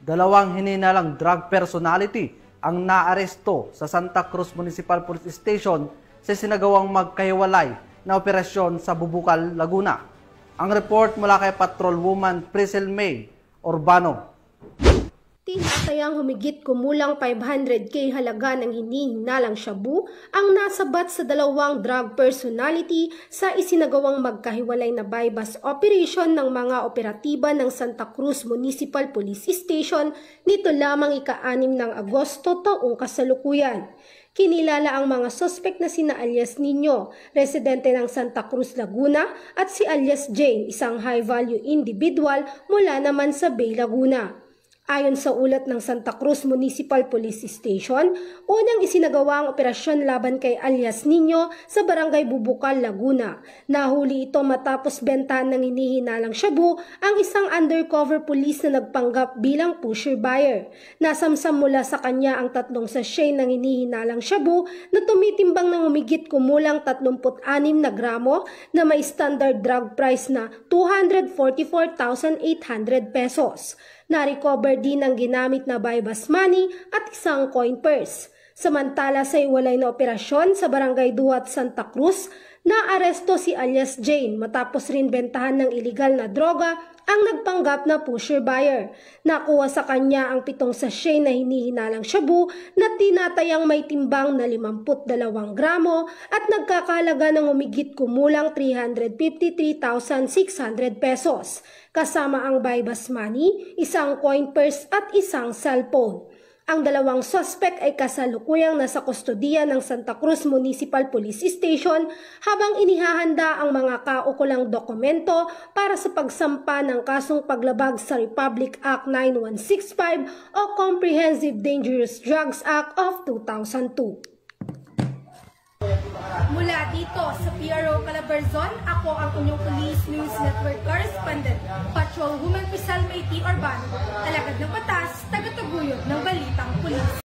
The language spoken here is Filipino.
Dalawang hininalang drug personality ang naaresto sa Santa Cruz Municipal Police Station sa sinagawang magkahiwalay na operasyon sa Bubukal, Laguna. Ang report mula kay Patrolwoman Priscil May Urbano. Tinatayang humigit kumulang 500K halaga ng hinihinalang shabu ang nasabat sa dalawang drug personality sa isinagawang magkahiwalay na bypass operation ng mga operatiba ng Santa Cruz Municipal Police Station nito lamang ika-6 ng Agosto taong kasalukuyan. Kinilala ang mga suspect na sina alias Nino, residente ng Santa Cruz, Laguna, at si alias Jane, isang high-value individual mula naman sa Bay, Laguna. Ayon sa ulat ng Santa Cruz Municipal Police Station, unang isinagawa ang operasyon laban kay alias Nino sa Barangay Bubukal, Laguna. Nahuli ito matapos bentahan ng hinihinalang shabu ang isang undercover police na nagpanggap bilang pusher buyer. Nasamsam mula sa kanya ang 3 sachet ng hinihinalang shabu na tumitimbang ng humigit kumulang 36 na gramo na may standard drug price na 244,800 pesos. Na-recover din ang ginamit na bypass money at isang coin purse. Samantala sa iwalay na operasyon sa Barangay Duat, Santa Cruz, naaresto si alias Jane matapos rin bentahan ng iligal na droga ang nagpanggap na pusher buyer. Nakuha sa kanya ang 7 sachet na hinihinalang shabu na tinatayang may timbang na 52 gramo at nagkakahalaga ng humigit kumulang 353,600 pesos. Kasama ang bypass money, isang coin purse at isang cellphone. Ang dalawang suspect ay kasalukuyang nasa kustodiya ng Santa Cruz Municipal Police Station habang inihahanda ang mga kaukulang dokumento para sa pagsampa ng kasong paglabag sa Republic Act 9165 o Comprehensive Dangerous Drugs Act of 2002. Mula dito sa PRO Calabarzon, ako ang inyong Police News Network Correspondent, Patrolwoman Priscil May Urbano, alagad ng batas, tagataguyod ng balitang pulis.